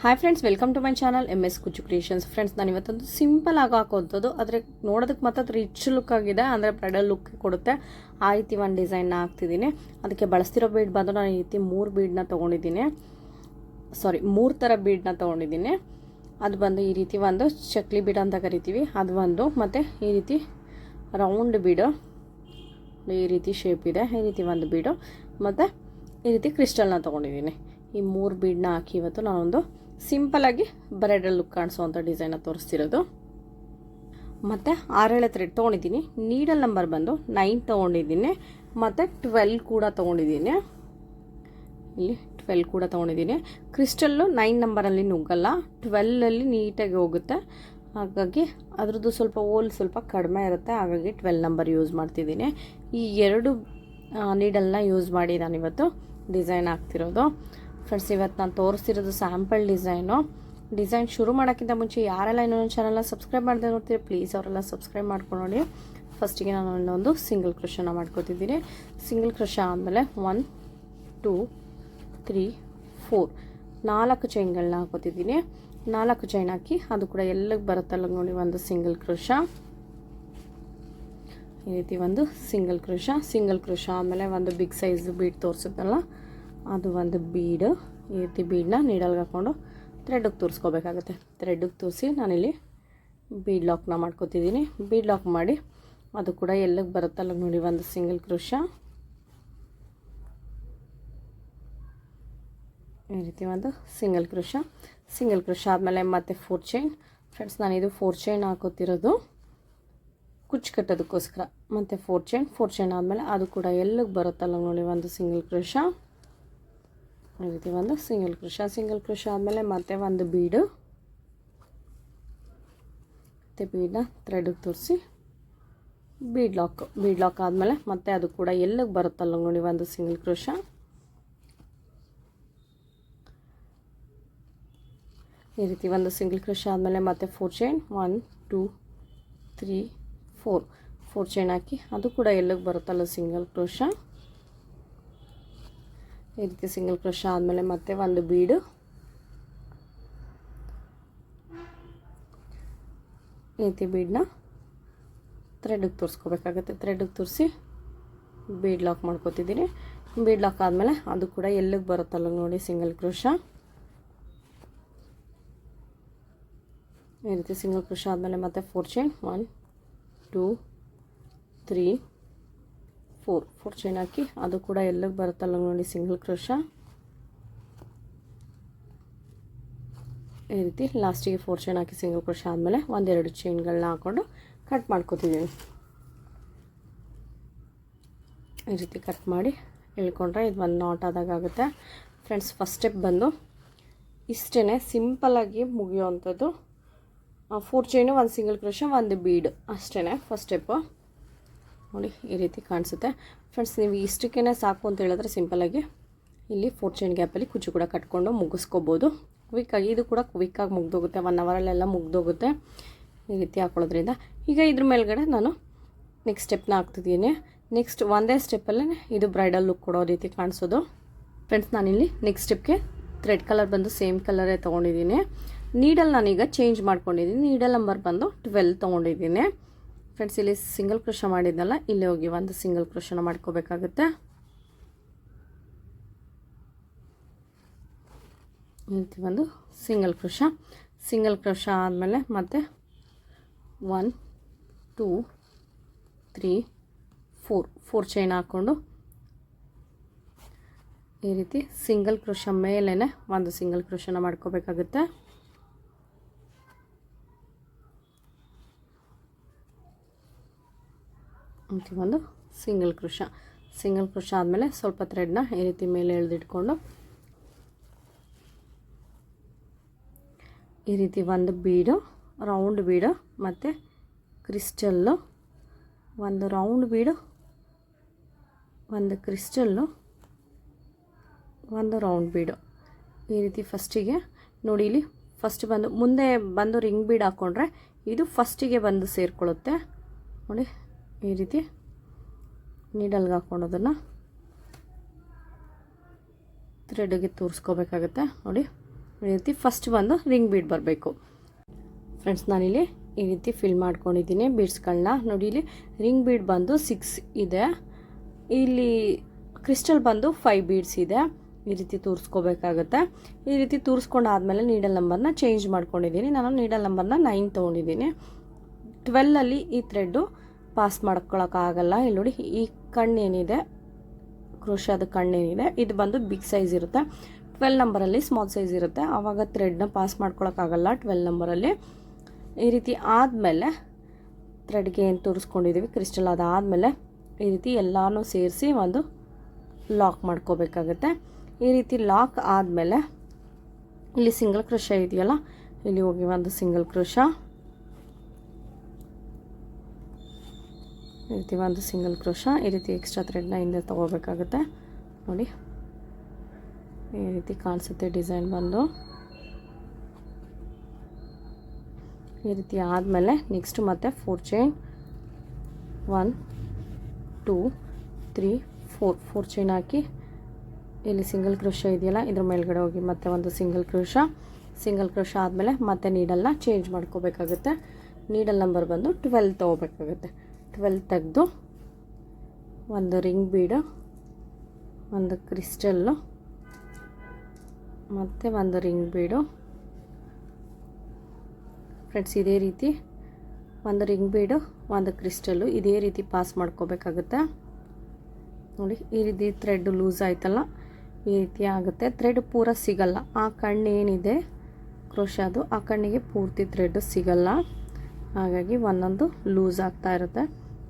Hi friends, welcome to my channel MS Kuchchu creations. Friends, ನಾನು ಇವತ್ತೊಂದು simple ಆಗಿ ಹಾಕೋವಂಥದ್ದು, ಆದರೆ ನೋಡೋದಕ್ಕೆ ಮಾತ್ರ ರಿಚ್ ಲುಕ್ ಆಗಿದೆ, ಅಂದರೆ ಬ್ರೈಡಲ್ ಲುಕ್ ಕೊಡುತ್ತೆ. ಆ ರೀತಿ ಒಂದು ಡಿಸೈನ್ನ ಹಾಕ್ತಿದ್ದೀನಿ. ಅದಕ್ಕೆ ಬಳಸ್ತಿರೋ ಬೀಡ್ ಬಂದು ನಾನು ಈ ರೀತಿ 3 ಬೀಡನ್ನ ತೊಗೊಂಡಿದ್ದೀನಿ. 3 ಥರ ಬೀಡನ್ನ ತೊಗೊಂಡಿದ್ದೀನಿ. ಅದು ಬಂದು ಈ ರೀತಿ ಒಂದು ಚಕ್ಲಿ ಬೀಡ್ ಅಂತ ಕರಿತೀವಿ, ಅದು ಒಂದು, ಮತ್ತು ಈ ರೀತಿ ರೌಂಡ್ ಬೀಡು, ಈ ರೀತಿ ಶೇಪ್ ಇದೆ, ಈ ರೀತಿ ಒಂದು ಬೀಡು, ಮತ್ತು ಈ ರೀತಿ ಕ್ರಿಸ್ಟಲ್ನ ತೊಗೊಂಡಿದ್ದೀನಿ. ಈ 3 ಬೀಡನ್ನ ಹಾಕಿ ಇವತ್ತು ನಾನೊಂದು ಸಿಂಪಲಾಗಿ ಬ್ರೈಡಲ್ ಲುಕ್ ಕಾಣಿಸೋವಂಥ ಡಿಸೈನ್ನ ತೋರಿಸ್ತಿರೋದು. ಮತ್ತು 6 ಥ್ರೆಡ್ ತೊಗೊಂಡಿದ್ದೀನಿ. ನೀಡಲ್ ನಂಬರ್ ಬಂದು 9 ತೊಗೊಂಡಿದ್ದೀನಿ, ಮತ್ತು 12 ಕೂಡ ತೊಗೊಂಡಿದ್ದೀನಿ. ಇಲ್ಲಿ 12 ಕೂಡ ತೊಗೊಂಡಿದ್ದೀನಿ. ಕ್ರಿಸ್ಟಲ್ಲು 9 ನಂಬರಲ್ಲಿ ನುಗ್ಗಲ್ಲ, 12ಅಲ್ಲಿ ನೀಟಾಗಿ ಹೋಗುತ್ತೆ. ಹಾಗಾಗಿ ಅದ್ರದ್ದು ಸ್ವಲ್ಪ ಹೋಲ್ ಸ್ವಲ್ಪ ಕಡಿಮೆ ಇರುತ್ತೆ, ಹಾಗಾಗಿ 12 ನಂಬರ್ ಯೂಸ್ ಮಾಡ್ತಿದ್ದೀನಿ. ಈ 2 ನೀಡಲ್ನ ಯೂಸ್ ಮಾಡಿ ನಾನಿವತ್ತು ಡಿಸೈನ್ ಹಾಕ್ತಿರೋದು. ಫ್ರೆಂಡ್ಸ್, ಇವತ್ತು ನಾನು ತೋರಿಸ್ತಿರೋದು ಸ್ಯಾಂಪಲ್ ಡಿಸೈನ್ ಶುರು ಮಾಡೋಕ್ಕಿಂತ ಮುಂಚೆ ಯಾರೆಲ್ಲ ಇನ್ನೊಂದು ಚಾನಲ್ನ ಸಬ್ಸ್ಕ್ರೈಬ್ ಮಾಡದೆ ನೋಡ್ತೀರಿ, ಪ್ಲೀಸ್ ಅವರೆಲ್ಲ ಸಬ್ಸ್ಕ್ರೈಬ್ ಮಾಡ್ಕೊಂಡು ನೋಡಿ. ಫಸ್ಟಿಗೆ ನಾನು ಇನ್ನೊಂದು ಸಿಂಗಲ್ ಕ್ರೋಶನ ಮಾಡ್ಕೊತಿದ್ದೀನಿ. ಸಿಂಗಲ್ ಕ್ರೋಶ ಆದಮೇಲೆ 1 2 3 4 4 ಚೈನ್ಗಳನ್ನ ಹಾಕೋತಿದ್ದೀನಿ. 4 ಚೈನ್ ಹಾಕಿ ಅದು ಕೂಡ ಎಲ್ಲಿಗೆ ಬರುತ್ತಲ್ಲ ನೋಡಿ ಒಂದು ಸಿಂಗಲ್ ಕ್ರೋಶ, ಈ ರೀತಿ ಒಂದು ಸಿಂಗಲ್ ಕ್ರೋಶ ಆದಮೇಲೆ ಒಂದು ಬಿಗ್ ಸೈಜ್ ಬೀಡ್ ತೋರಿಸುತ್ತಲ್ಲ ಅದು ಒಂದು ಬೀಡು, ಈ ರೀತಿ ಬೀಡನ್ನ ನೀಡಲ್ಗೆ ಹಾಕ್ಕೊಂಡು ಥ್ರೆಡ್ಗೆ ತೋರಿಸ್ಕೋಬೇಕಾಗುತ್ತೆ. ಥ್ರೆಡ್ಗೆ ತೋರಿಸಿ ನಾನಿಲ್ಲಿ ಬೀಡ್ ಲಾಕ್ನ ಮಾಡ್ಕೋತಿದ್ದೀನಿ. ಬೀಡ್ ಲಾಕ್ ಮಾಡಿ ಅದು ಕೂಡ ಎಲ್ಲಿಗೆ ಬರುತ್ತಲ್ಲ ನೋಡಿ ಒಂದು ಸಿಂಗಲ್ ಕ್ರೋಶ, ಈ ರೀತಿ ಒಂದು ಸಿಂಗಲ್ ಕ್ರೋಶ ಆದಮೇಲೆ ಮತ್ತೆ 4 ಚೈನ್. ಫ್ರೆಂಡ್ಸ್, ನಾನಿದು 4 ಚೈನ್ ಹಾಕೋತಿರೋದು ಕುಚ್ಚು ಕಟ್ಟೋದಕ್ಕೋಸ್ಕರ. ಮತ್ತು 4 ಚೈನ್ ಆದಮೇಲೆ ಅದು ಕೂಡ ಎಲ್ಲಿಗೆ ಬರುತ್ತಲ್ಲ ನೋಡಿ ಒಂದು ಸಿಂಗಲ್ ಕ್ರೋಶ, ಈ ರೀತಿ ಒಂದು ಸಿಂಗಲ್ ಕ್ರೋಶ ಆದಮೇಲೆ ಮತ್ತೆ ಒಂದು ಬೀಡು, ಮತ್ತು ಬೀಡನ್ನ ಥ್ರೆಡ್ಗೆ ತೋರಿಸಿ ಬೀಡ್ ಲಾಕ್ ಆದಮೇಲೆ ಮತ್ತೆ ಅದು ಕೂಡ ಎಲ್ಲಿಗೆ ಬರುತ್ತಲ್ಲ ನೋಡಿ ಒಂದು ಸಿಂಗಲ್ ಕ್ರೋಶ, ಈ ರೀತಿ ಒಂದು ಸಿಂಗಲ್ ಕ್ರೋಶ ಆದಮೇಲೆ ಮತ್ತೆ 4 ಚೈನ್ 1 2 3 4 ಚೈನ್ ಹಾಕಿ ಅದು ಕೂಡ ಎಲ್ಲಿಗೆ ಬರುತ್ತಲ್ಲ ಸಿಂಗಲ್ ಕ್ರೋಶ, ಈ ರೀತಿ ಸಿಂಗಲ್ ಕ್ರೋಶ ಆದಮೇಲೆ ಮತ್ತೆ ಒಂದು ಬೀಡು, ಈ ರೀತಿ ಬೀಡನ್ನ ಥ್ರೆಡ್ಗೆ ತೋರಿಸ್ಕೋಬೇಕಾಗುತ್ತೆ. ಥ್ರೆಡ್ಗೆ ತೋರಿಸಿ ಬೀಡ್ ಲಾಕ್ ಮಾಡ್ಕೋತಿದ್ದೀನಿ. ಬೀಡ್ ಲಾಕ್ ಆದಮೇಲೆ ಅದು ಕೂಡ ಎಲ್ಲಿಗೆ ಬರುತ್ತಲ್ಲ ನೋಡಿ ಸಿಂಗಲ್ ಕ್ರೋಶ, ಈ ರೀತಿ ಸಿಂಗಲ್ ಕ್ರೋಶ ಆದಮೇಲೆ ಮತ್ತೆ 4 ಚೈನ್ 1 2 3 4 ಚೈನ್ ಹಾಕಿ ಅದು ಕೂಡ ಎಲ್ಲಿಗೆ ಬರುತ್ತಲ್ಲ ನೋಡಿ ಸಿಂಗಲ್ ಕ್ರೋಶ, ಈ ರೀತಿ ಲಾಸ್ಟಿಗೆ 4 ಚೈನ್ ಹಾಕಿ ಸಿಂಗಲ್ ಕ್ರೋಶ ಆದಮೇಲೆ 1-2 ಚೈನ್ಗಳನ್ನ ಹಾಕ್ಕೊಂಡು ಕಟ್ ಮಾಡ್ಕೋತಿದ್ದೀನಿ. ಈ ರೀತಿ ಕಟ್ ಮಾಡಿ ಇಳ್ಕೊಂಡ್ರೆ ಇದು ಒಂದು ನಾಟ್ ಆದಾಗುತ್ತೆ. ಫ್ರೆಂಡ್ಸ್, ಫಸ್ಟ್ ಸ್ಟೆಪ್ ಬಂದು ಇಷ್ಟೇ ಸಿಂಪಲ್ಲಾಗಿ ಮುಗಿಯೋವಂಥದ್ದು. 4 ಚೈನು 1 ಸಿಂಗಲ್ ಕ್ರೋಶ 1 ಬೀಡ್ ಅಷ್ಟೇ ಫಸ್ಟ್ ಸ್ಟೆಪ್ಪು. ನೋಡಿ ಈ ರೀತಿ ಕಾಣಿಸುತ್ತೆ. ಫ್ರೆಂಡ್ಸ್, ನೀವು ಇಷ್ಟಕ್ಕೇ ಸಾಕು ಅಂತ ಹೇಳಿದ್ರೆ ಸಿಂಪಲಾಗಿ ಇಲ್ಲಿ 4 ಚೈನ್ ಗ್ಯಾಪಲ್ಲಿ ಕುಚ್ಚು ಕೂಡ ಕಟ್ಕೊಂಡು ಮುಗಿಸ್ಕೋಬೋದು. ಕ್ವಿಕ್ಕಾಗಿ ಇದು ಕೂಡ ಕ್ವಿಕ್ಕಾಗಿ ಮುಗ್ದೋಗುತ್ತೆ, 1 ಅವರಲ್ಲೆಲ್ಲ ಮುಗ್ದೋಗುತ್ತೆ ಈ ರೀತಿ ಹಾಕೊಳ್ಳೋದ್ರಿಂದ. ಈಗ ಇದ್ರ ಮೇಲ್ಗಡೆ ನಾನು ನೆಕ್ಸ್ಟ್ ಸ್ಟೆಪ್ನ ಹಾಕ್ತಿದ್ದೀನಿ. ನೆಕ್ಸ್ಟ್ ಒಂದೇ ಸ್ಟೆಪ್ಪಲ್ಲೇ ಇದು ಬ್ರೈಡಲ್ ಲುಕ್ ಕೊಡೋ ರೀತಿ ಕಾಣಿಸೋದು. ಫ್ರೆಂಡ್ಸ್, ನಾನಿಲ್ಲಿ ನೆಕ್ಸ್ಟ್ ಸ್ಟೆಪ್ಗೆ ಥ್ರೆಡ್ ಕಲರ್ ಬಂದು ಸೇಮ್ ಕಲರೇ ತೊಗೊಂಡಿದ್ದೀನಿ. ನೀಡಲ್ ನಾನೀಗ ಚೇಂಜ್ ಮಾಡ್ಕೊಂಡಿದ್ದೀನಿ. ನೀಡಲ್ ನಂಬರ್ ಬಂದು 12 ತೊಗೊಂಡಿದ್ದೀನಿ. ಫ್ರೆಂಡ್ಸ್, ಇಲ್ಲಿ ಸಿಂಗಲ್ ಕ್ರೋಶ ಮಾಡಿದ್ನಲ್ಲ, ಇಲ್ಲಿ ಹೋಗಿ ಒಂದು ಸಿಂಗಲ್ ಕ್ರೋಶನ ಮಾಡ್ಕೋಬೇಕಾಗುತ್ತೆ. ಈ ರೀತಿ ಒಂದು ಸಿಂಗಲ್ ಕ್ರೋಶ ಆದಮೇಲೆ ಮತ್ತೆ 1 2 3 4 ಚೈನ್ ಹಾಕ್ಕೊಂಡು ಈ ರೀತಿ ಸಿಂಗಲ್ ಕ್ರೋಶ ಮೇಲೇ ಒಂದು ಸಿಂಗಲ್ ಕ್ರೋಶನ ಮಾಡ್ಕೋಬೇಕಾಗುತ್ತೆ. ಒಂದು ಸಿಂಗಲ್ ಕ್ರೋಶ ಆದಮೇಲೆ ಸ್ವಲ್ಪ ಥ್ರೆಡ್ನ ಈ ರೀತಿ ಮೇಲೆ ಎಳೆದಿಟ್ಕೊಂಡು ಈ ರೀತಿ ಒಂದು ಬೀಡು, ರೌಂಡ್ ಬೀಡು, ಮತ್ತು ಕ್ರಿಸ್ಟಲ್ಲು, ಒಂದು ರೌಂಡ್ ಬೀಡು, ಒಂದು ಕ್ರಿಸ್ಟಲ್ಲು, ಒಂದು ರೌಂಡ್ ಬೀಡು, ಈ ರೀತಿ ಫಸ್ಟಿಗೆ ನೋಡಿ. ಇಲ್ಲಿ ಫಸ್ಟ್ ಬಂದು ಮುಂದೆ ಬಂದು ರಿಂಗ್ ಬೀಡ್ ಹಾಕ್ಕೊಂಡ್ರೆ ಇದು ಫಸ್ಟಿಗೆ ಬಂದು ಸೇರಿಕೊಳ್ಳುತ್ತೆ ನೋಡಿ. ಈ ರೀತಿ ನೀಡಲ್ಗೆ ಹಾಕ್ಕೊಂಡೋದನ್ನು ಥ್ರೆಡ್ಗೆ ತೋರಿಸ್ಕೋಬೇಕಾಗುತ್ತೆ ನೋಡಿ. ಈ ರೀತಿ ಫಸ್ಟ್ ಬಂದು ರಿಂಗ್ ಬೀಡ್ ಬರಬೇಕು. ಫ್ರೆಂಡ್ಸ್ ನಾನಿಲ್ಲಿ ಈ ರೀತಿ ಫಿಲ್ ಮಾಡ್ಕೊಂಡಿದ್ದೀನಿ ಬೀಡ್ಸ್ಗಳನ್ನ. ನೋಡಿ ಇಲ್ಲಿ ರಿಂಗ್ ಬೀಡ್ ಬಂದು 6 ಇದೆ, ಇಲ್ಲಿ ಕ್ರಿಸ್ಟಲ್ ಬಂದು 5 ಬೀಡ್ಸ್ ಇದೆ. ಈ ರೀತಿ ತೂರಿಸ್ಕೋಬೇಕಾಗುತ್ತೆ. ಈ ರೀತಿ ತೂರಿಸ್ಕೊಂಡಾದ್ಮೇಲೆ ನೀಡಲ್ ನಂಬರ್ನ ಚೇಂಜ್ ಮಾಡ್ಕೊಂಡಿದ್ದೀನಿ. ನಾನು ನೀಡಲ್ ನಂಬರ್ನ 9 ತೊಗೊಂಡಿದ್ದೀನಿ. 12ಅಲ್ಲಿ ಈ ಥ್ರೆಡ್ಡು ಪಾಸ್ ಮಾಡ್ಕೊಳಕ್ಕಾಗಲ್ಲ. ಇಲ್ಲಿ ನೋಡಿ ಈ ಕಣ್ಣೇನಿದೆ, ಕ್ರೋಶಾದ ಕಣ್ಣೇನಿದೆ, ಇದು ಬಂದು ಬಿಗ್ ಸೈಜ್ ಇರುತ್ತೆ. 12 ನಂಬರಲ್ಲಿ ಸ್ಮಾಲ್ ಸೈಜ್ ಇರುತ್ತೆ, ಆವಾಗ ಥ್ರೆಡ್ನ ಪಾಸ್ ಮಾಡ್ಕೊಳಕ್ಕಾಗಲ್ಲ 12 ನಂಬರಲ್ಲಿ. ಈ ರೀತಿ ಆದಮೇಲೆ ಥ್ರೆಡ್ಗೆ ಏನು ತೋರಿಸ್ಕೊಂಡಿದ್ದೀವಿ ಕ್ರಿಸ್ಟಲ್, ಅದಾದಮೇಲೆ ಈ ರೀತಿ ಎಲ್ಲನೂ ಸೇರಿಸಿ ಒಂದು ಲಾಕ್ ಮಾಡ್ಕೋಬೇಕಾಗುತ್ತೆ. ಈ ರೀತಿ ಲಾಕ್ ಆದಮೇಲೆ ಇಲ್ಲಿ ಸಿಂಗಲ್ ಕ್ರೋಶ ಇದೆಯಲ್ಲ, ಇಲ್ಲಿ ಹೋಗಿ ಒಂದು ಸಿಂಗಲ್ ಕ್ರೋಶ, ಈ ರೀತಿ ಒಂದು ಸಿಂಗಲ್ ಕ್ರೋಶ, ಈ ರೀತಿ ಎಕ್ಸ್ಟ್ರಾ ಥ್ರೆಡ್ನ ಹಿಂದೆ ತೊಗೋಬೇಕಾಗುತ್ತೆ. ನೋಡಿ ಈ ರೀತಿ ಕಾಣಿಸುತ್ತೆ ಡಿಸೈನ್ ಬಂದು. ಈ ರೀತಿ ಆದಮೇಲೆ ನೆಕ್ಸ್ಟ್ ಮತ್ತೆ 4 ಚೈನ್ 1 2 3 4 ಚೈನ್ ಹಾಕಿ ಇಲ್ಲಿ ಸಿಂಗಲ್ ಕ್ರೋಶ ಇದೆಯಲ್ಲ ಇದ್ರ ಮೇಲ್ಗಡೆ ಹೋಗಿ ಮತ್ತೆ ಒಂದು ಸಿಂಗಲ್ ಕ್ರೋಶ ಆದಮೇಲೆ ಮತ್ತೆ ನೀಡಲ್ನ ಚೇಂಜ್ ಮಾಡ್ಕೋಬೇಕಾಗುತ್ತೆ. ನೀಡಲ್ ನಂಬರ್ ಬಂದು 12 ತೊಗೋಬೇಕಾಗುತ್ತೆ. 12 ತೆಗೆದು ಒಂದು ರಿಂಗ್ ಬೀಡು, ಒಂದು ಕ್ರಿಸ್ಟಲ್ಲು ಮತ್ತು ಒಂದು ರಿಂಗ್ ಬೀಡು. ಫ್ರೆಂಡ್ಸ್ ಇದೇ ರೀತಿ ಒಂದು ರಿಂಗ್ ಬೀಡು, ಒಂದು ಕ್ರಿಸ್ಟಲ್ಲು ಇದೇ ರೀತಿ ಪಾಸ್ ಮಾಡ್ಕೋಬೇಕಾಗುತ್ತೆ. ನೋಡಿ ಈ ರೀತಿ ಥ್ರೆಡ್ ಲೂಸ್ ಆಯ್ತಲ್ಲ, ಈ ರೀತಿ ಆಗುತ್ತೆ. ಥ್ರೆಡ್ ಪೂರ ಸಿಗಲ್ಲ, ಆ ಕಣ್ಣೇನಿದೆ ಕ್ರೋಶಾದು ಆ ಕಣ್ಣಿಗೆ ಪೂರ್ತಿ ಥ್ರೆಡ್ ಸಿಗಲ್ಲ, ಹಾಗಾಗಿ ಒಂದೊಂದು ಲೂಸ್ ಆಗ್ತಾ ಇರುತ್ತೆ.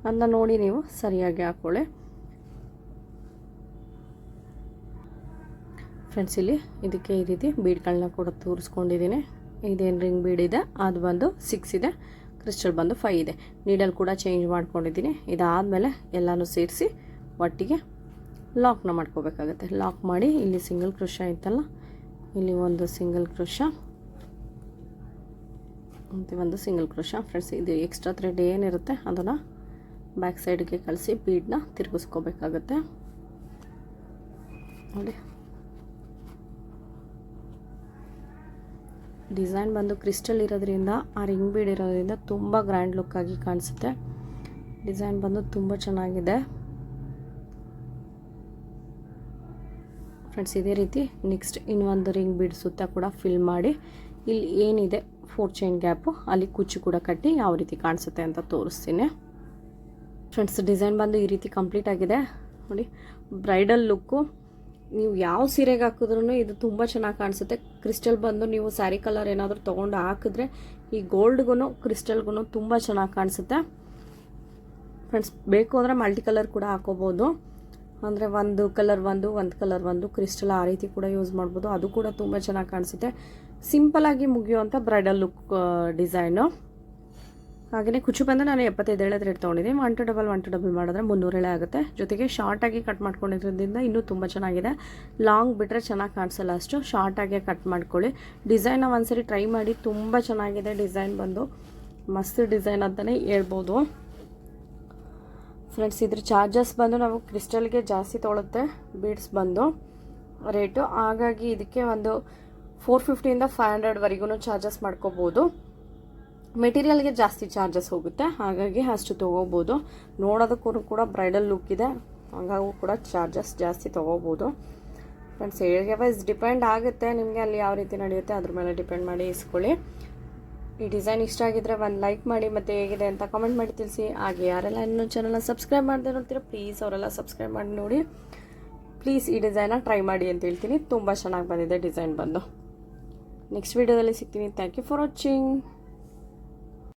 ಅದನ್ನ ನೋಡಿ ನೀವು ಸರಿಯಾಗಿ ಹಾಕ್ಕೊಳ್ಳಿ. ಫ್ರೆಂಡ್ಸ್ ಇಲ್ಲಿ ಇದಕ್ಕೆ ಈ ರೀತಿ ಬೀಡ್ಗಳನ್ನ ಕೂಡ ತೋರಿಸ್ಕೊಂಡಿದ್ದೀನಿ. ಇದೇನು ರಿಂಗ್ ಬೀಡ್ ಇದೆ ಅದು ಬಂದು 6 ಇದೆ, ಕ್ರಿಸ್ಟಲ್ ಬಂದು 5 ಇದೆ. ನೀಡಲ್ ಕೂಡ ಚೇಂಜ್ ಮಾಡ್ಕೊಂಡಿದ್ದೀನಿ. ಇದಾದಮೇಲೆ ಎಲ್ಲನೂ ಸೇರಿಸಿ ಒಟ್ಟಿಗೆ ಲಾಕ್ನ ಮಾಡ್ಕೋಬೇಕಾಗುತ್ತೆ. ಲಾಕ್ ಮಾಡಿ ಇಲ್ಲಿ ಸಿಂಗಲ್ ಕ್ರೋಶ ಇತ್ತಲ್ಲ, ಇಲ್ಲಿ ಒಂದು ಸಿಂಗಲ್ ಕ್ರೋಶ ಮತ್ತು ಒಂದು ಸಿಂಗಲ್ ಕ್ರೋಶ. ಫ್ರೆಂಡ್ಸ್ ಇದು ಎಕ್ಸ್ಟ್ರಾ ಥ್ರೆಡ್ ಏನಿರುತ್ತೆ ಅದನ್ನು ಬ್ಯಾಕ್ ಸೈಡ್ಗೆ ಕಳಿಸಿ ಬೀಡನ್ನ ತಿರುಗಿಸ್ಕೋಬೇಕಾಗುತ್ತೆ. ನೋಡಿ ಡಿಸೈನ್ ಬಂದು ಕ್ರಿಸ್ಟಲ್ ಇರೋದ್ರಿಂದ, ಆ ರಿಂಗ್ ಬೀಡ್ ಇರೋದ್ರಿಂದ ತುಂಬ ಗ್ರ್ಯಾಂಡ್ ಲುಕ್ ಆಗಿ ಕಾಣಿಸುತ್ತೆ. ಡಿಸೈನ್ ಬಂದು ತುಂಬ ಚೆನ್ನಾಗಿದೆ. ಫ್ರೆಂಡ್ಸ್ ಇದೇ ರೀತಿ ನೆಕ್ಸ್ಟ್ ಇನ್ನೊಂದು ರಿಂಗ್ ಬೀಡ್ ಸುತ್ತ ಕೂಡ ಫಿಲ್ ಮಾಡಿ ಇಲ್ಲಿ ಏನಿದೆ 4 ಚೈನ್ ಗ್ಯಾಪು ಅಲ್ಲಿ ಕುಚ್ಚು ಕೂಡ ಕಟ್ಟಿ ಯಾವ ರೀತಿ ಕಾಣಿಸುತ್ತೆ ಅಂತ ತೋರಿಸ್ತೀನಿ. ಫ್ರೆಂಡ್ಸ್ ಡಿಸೈನ್ ಬಂದು ಈ ರೀತಿ ಕಂಪ್ಲೀಟ್ ಆಗಿದೆ. ನೋಡಿ ಬ್ರೈಡಲ್ ಲುಕ್ಕು, ನೀವು ಯಾವ ಸೀರೆಗೆ ಹಾಕಿದ್ರೂ ಇದು ತುಂಬ ಚೆನ್ನಾಗಿ ಕಾಣಿಸುತ್ತೆ. ಕ್ರಿಸ್ಟಲ್ ಬಂದು ನೀವು ಸ್ಯಾರಿ ಕಲರ್ ಏನಾದರೂ ತೊಗೊಂಡು ಹಾಕಿದ್ರೆ ಈ ಗೋಲ್ಡ್ಗೂ ಕ್ರಿಸ್ಟಲ್ಗೂ ತುಂಬ ಚೆನ್ನಾಗಿ ಕಾಣಿಸುತ್ತೆ. ಫ್ರೆಂಡ್ಸ್ ಬೇಕು ಅಂದರೆ ಮಲ್ಟಿ ಕಲರ್ ಕೂಡ ಹಾಕೋಬೋದು, ಅಂದರೆ ಒಂದು ಕಲರ್ ಒಂದು ಕ್ರಿಸ್ಟಲ್ ಆ ರೀತಿ ಕೂಡ ಯೂಸ್ ಮಾಡ್ಬೋದು, ಅದು ಕೂಡ ತುಂಬ ಚೆನ್ನಾಗಿ ಕಾಣಿಸುತ್ತೆ. ಸಿಂಪಲಾಗಿ ಮುಗಿಯುವಂಥ ಬ್ರೈಡಲ್ ಲುಕ್ ಡಿಸೈನು. ಹಾಗೆಯೇ ಕುಚ್ಚು ಬಂದು ನಾನು 75 ಎಳೆ ಥ್ರೆಡ್ ತೊಗೊಂಡಿದ್ದೀನಿ. 1 to double ಮಾಡಿದ್ರೆ 300 ಎಳೆ ಆಗುತ್ತೆ. ಜೊತೆಗೆ ಶಾರ್ಟಾಗಿ ಕಟ್ ಮಾಡ್ಕೊಂಡಿರೋದ್ರಿಂದ ಇನ್ನೂ ತುಂಬ ಚೆನ್ನಾಗಿದೆ. ಲಾಂಗ್ ಬಿಟ್ಟರೆ ಚೆನ್ನಾಗಿ ಕಾಣಿಸಲ್ಲ, ಅಷ್ಟು ಶಾರ್ಟಾಗೆ ಕಟ್ ಮಾಡ್ಕೊಳ್ಳಿ. ಡಿಸೈನ್ನ ಒಂದ್ಸರಿ ಟ್ರೈ ಮಾಡಿ, ತುಂಬ ಚೆನ್ನಾಗಿದೆ. ಡಿಸೈನ್ ಬಂದು ಮಸ್ತ್ ಡಿಸೈನ್ ಅಂತಲೇ ಹೇಳ್ಬೋದು. ಫ್ರೆಂಡ್ಸ್ ಇದ್ರ ಚಾರ್ಜಸ್ ಬಂದು ನಾವು ಕ್ರಿಸ್ಟಲ್ಗೆ ಜಾಸ್ತಿ ತೊಗೊಳುತ್ತೆ ಬೀಡ್ಸ್ ಬಂದು ರೇಟು, ಹಾಗಾಗಿ ಇದಕ್ಕೆ ಒಂದು 450ಇಂದ 500ವರೆಗೂ ಚಾರ್ಜಸ್ ಮಾಡ್ಕೋಬೋದು. ಮೆಟೀರಿಯಲ್ಗೆ ಜಾಸ್ತಿ ಚಾರ್ಜಸ್ ಹೋಗುತ್ತೆ, ಹಾಗಾಗಿ ಅಷ್ಟು ತೊಗೋಬೋದು. ನೋಡೋದಕ್ಕೂ ಕೂಡ ಬ್ರೈಡಲ್ ಲುಕ್ ಇದೆ, ಹಾಗಾಗಿ ಕೂಡ ಚಾರ್ಜಸ್ ಜಾಸ್ತಿ ತೊಗೋಬೋದು. ಫ್ರೆಂಡ್ಸ್ ಏರಿಯಾ ವೈಸ್ ಡಿಪೆಂಡ್ ಆಗುತ್ತೆ, ನಿಮಗೆ ಅಲ್ಲಿ ಯಾವ ರೀತಿ ನಡೆಯುತ್ತೆ ಅದ್ರ ಮೇಲೆ ಡಿಪೆಂಡ್ ಮಾಡಿ ಇಸ್ಕೊಳ್ಳಿ. ಈ ಡಿಸೈನ್ ಇಷ್ಟ ಆಗಿದ್ರೆ ಒಂದು ಲೈಕ್ ಮಾಡಿ, ಮತ್ತು ಹೇಗಿದೆ ಅಂತ ಕಾಮೆಂಟ್ ಮಾಡಿ ತಿಳಿಸಿ. ಹಾಗೆ ಯಾರೆಲ್ಲ ಇನ್ನೂ ಚಾನಲ್ನ ಸಬ್ಸ್ಕ್ರೈಬ್ ಮಾಡದೆ ನೋಡ್ತೀರಾ ಪ್ಲೀಸ್ ಅವರೆಲ್ಲ ಸಬ್ಸ್ಕ್ರೈಬ್ ಮಾಡಿ ನೋಡಿ. ಪ್ಲೀಸ್ ಈ ಡಿಸೈನ್ನ ಟ್ರೈ ಮಾಡಿ ಅಂತ ಹೇಳ್ತೀನಿ, ತುಂಬ ಚೆನ್ನಾಗಿ ಬಂದಿದೆ ಡಿಸೈನ್ ಬಂದು. ನೆಕ್ಸ್ಟ್ ವೀಡಿಯೋದಲ್ಲಿ ಸಿಗ್ತೀನಿ. Thank you for watching.